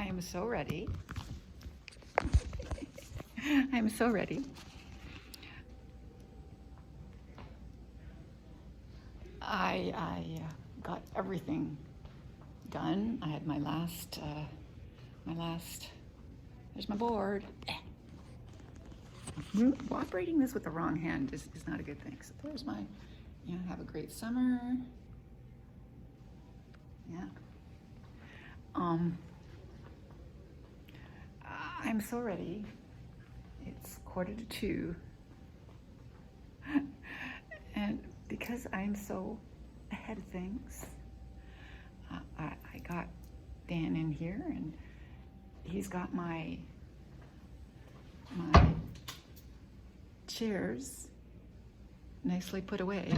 I am so ready. I'm so ready. I got everything done. I had my last, there's my board. Operating this with the wrong hand is not a good thing. So there's my, have a great summer. Yeah. I'm so ready. It's 1:45. And because I'm so ahead of things, I got Dan in here, and he's got my chairs nicely put away,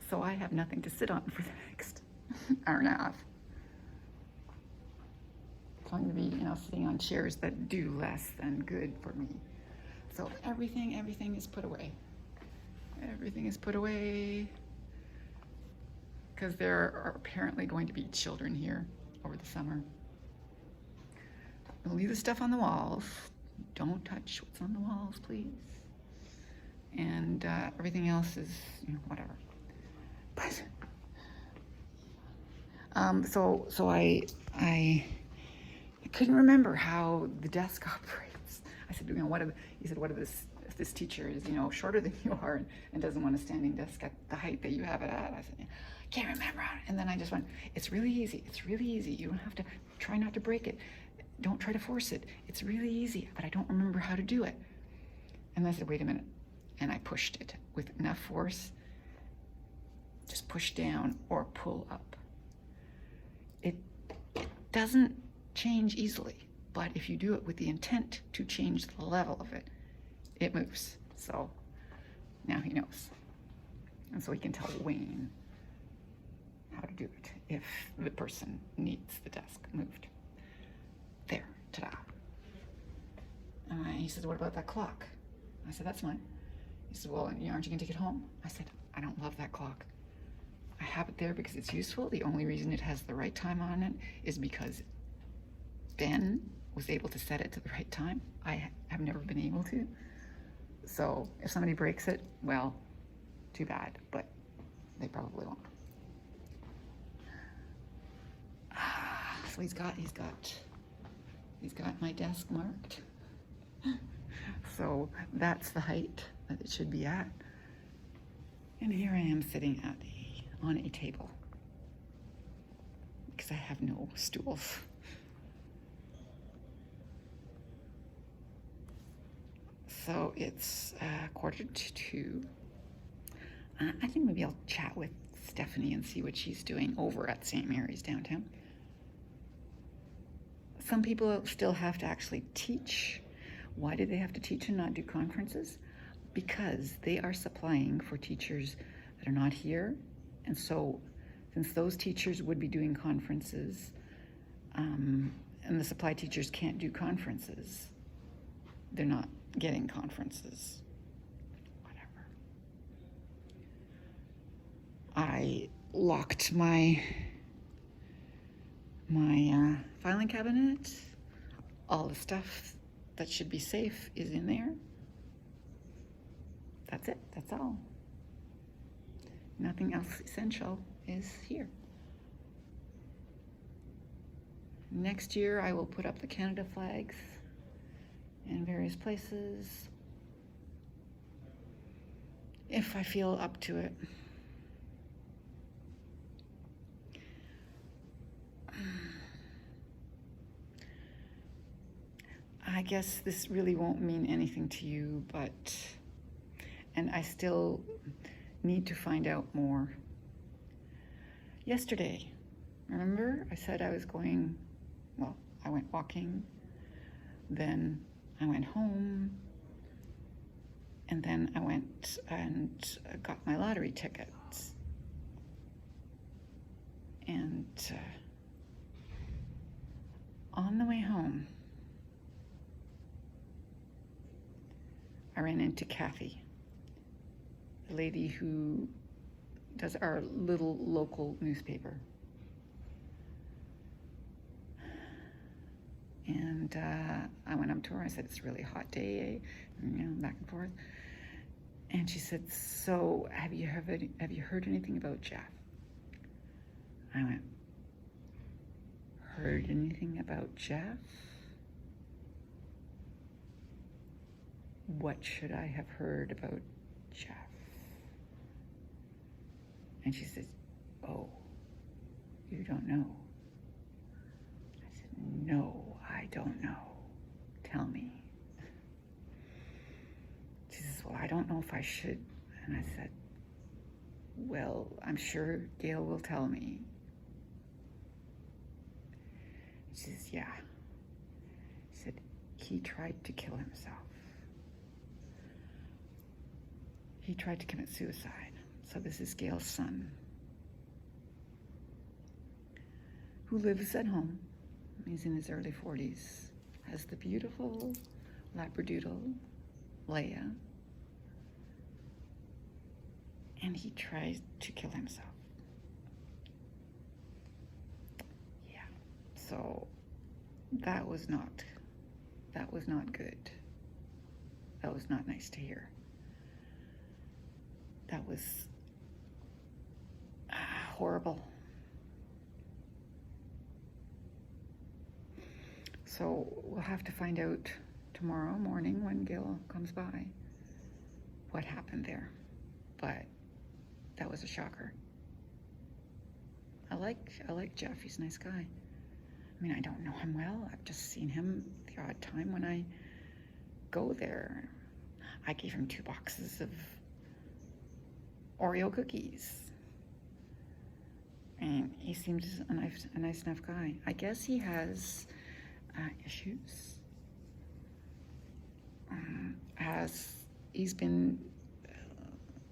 so I have nothing to sit on for the next hour and a half. It's going to be, sitting on chairs that do less than good for me. So everything is put away. Everything is put away because there are apparently going to be children here over the summer. I'll leave the stuff on the walls. Don't touch what's on the walls, please. And everything else is, whatever. But so I couldn't remember how the desk operates. I said, what if this teacher is, shorter than you are and doesn't want a standing desk at the height that you have it at? I said, I can't remember. And then I just went, it's really easy. It's really easy. You don't have to try not to break it. Don't try to force it. It's really easy, but I don't remember how to do it. And I said, wait a minute. And I pushed it with enough force. Just push down or pull up. It doesn't change easily, but if you do it with the intent to change the level of it, it moves. So now he knows. And so he can tell Wayne how to do it if the person needs the desk moved. There, ta-da. He says, what about that clock? I said, that's mine. He said, well, aren't you gonna take it home? I said, I don't love that clock. I have it there because it's useful. The only reason it has the right time on it is because Ben was able to set it to the right time. I have never been able to. So if somebody breaks it, well, too bad, but they probably won't. So he's got my desk marked. So that's the height that it should be at. And here I am sitting on a table because I have no stools. So it's 1:45. I think maybe I'll chat with Stephanie and see what she's doing over at St. Mary's downtown. Some people still have to actually teach. Why do they have to teach and not do conferences? Because they are supplying for teachers that are not here. And so since those teachers would be doing conferences, and the supply teachers can't do conferences, they're not getting conferences. Whatever. I locked my filing cabinet. All the stuff that should be safe is in there. That's it. That's all. Nothing else essential is here. Next year, I will put up the Canada flags in various places if I feel up to it. I guess this really won't mean anything to you, and I still need to find out more. Yesterday, remember I said I was going, I went walking, then I went home, and then I went and got my lottery tickets. And on the way home, I ran into Kathy, the lady who does our little local newspaper. And I went up to her. I said, it's a really hot day, and, back and forth. And she said, so have you heard anything about Jeff? I went, heard anything about Jeff? What should I have heard about Jeff? And she says, oh, you don't know? I said, no, I don't know. Tell me. She says, well, I don't know if I should. And I said, well, I'm sure Gail will tell me. She says, yeah. She said, he tried to kill himself. He tried to commit suicide. So this is Gail's son, who lives at home. He's in his early 40s, has the beautiful Labradoodle, Leia, and he tried to kill himself. Yeah, so that was not good. That was not nice to hear. That was horrible. So we'll have to find out tomorrow morning when Gail comes by what happened there. But that was a shocker. I like Jeff. He's a nice guy. I mean, I don't know him well. I've just seen him the odd time when I go there. I gave him 2 boxes of Oreo cookies. And he seems a nice enough guy. I guess he has issues. He's been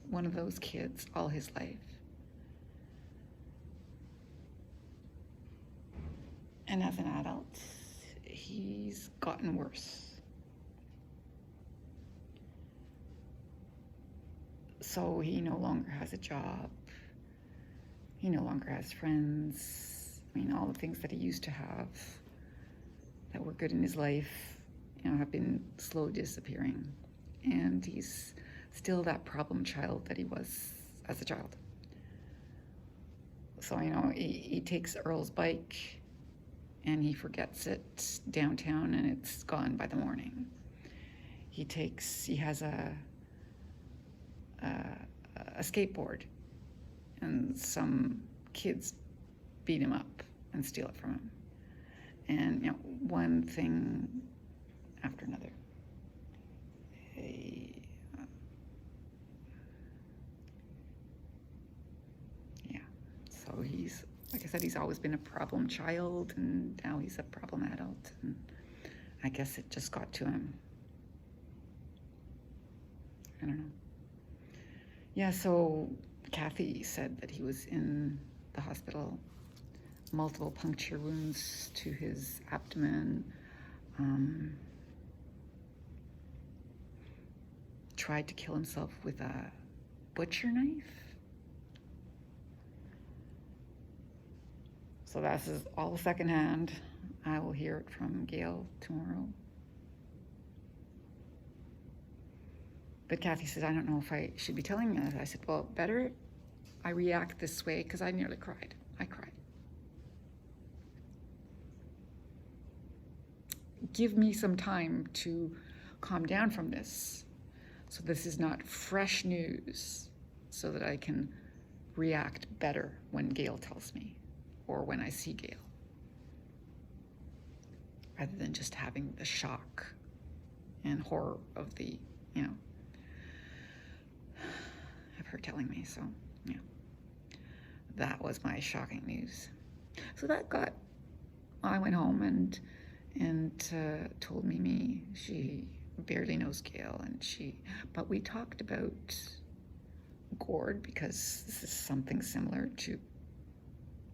one of those kids all his life. And as an adult, he's gotten worse. So he no longer has a job. He no longer has friends. I mean, all the things that he used to have that were good in his life, have been slowly disappearing. And he's still that problem child that he was as a child. So, he takes Earl's bike and he forgets it downtown and it's gone by the morning. He has a skateboard and some kids beat him up and steal it from him. And, one thing after another. So he's, like I said, he's always been a problem child, and now he's a problem adult. And I guess it just got to him. I don't know. Yeah, so Kathy said that he was in the hospital, multiple puncture wounds to his abdomen, tried to kill himself with a butcher knife. So this is all secondhand. I will hear it from Gail tomorrow. But Kathy says, I don't know if I should be telling you this. I said, well, better I react this way because I nearly cried. I cried. Give me some time to calm down from this. So this is not fresh news, so that I can react better when Gail tells me or when I see Gail, rather than just having the shock and horror of the, of her telling me. So, yeah, that was my shocking news. So I went home and told Mimi. She barely knows Gail, but we talked about Gord, because this is something similar to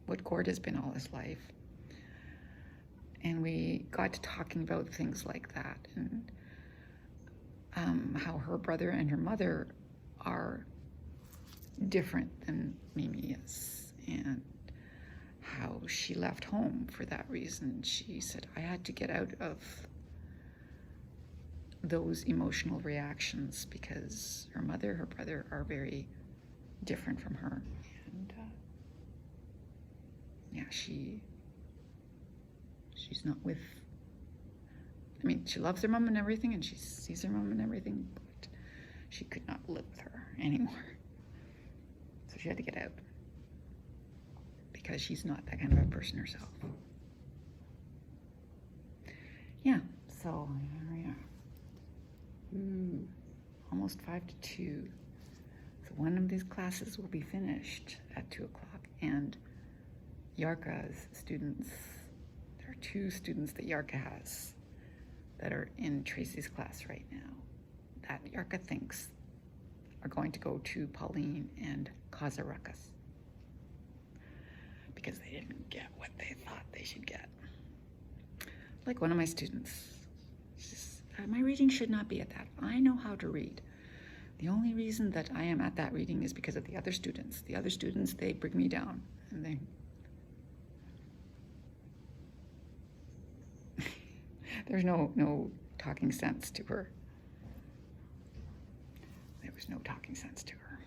what Gord has been all his life. And we got to talking about things like that, and how her brother and her mother are different than Mimi is, and how she left home for that reason. She said, I had to get out of those emotional reactions because her mother, her brother are very different from her. And yeah, she's not with, I mean, she loves her mom and everything, and she sees her mom and everything, but she could not live with her anymore. So she had to get out because she's not that kind of a person herself. Yeah, so here we are. Ooh, almost 1:55. So one of these classes will be finished at 2 o'clock, and Yarka's students, there are 2 students that Yarka has that are in Tracy's class right now that Yarka thinks are going to go to Pauline and cause a ruckus because they didn't get what they thought they should get. Like one of my students, says, my reading should not be at that. I know how to read. The only reason that I am at that reading is because of the other students. The other students, they bring me down, and they there's no talking sense to her. There was no talking sense to her.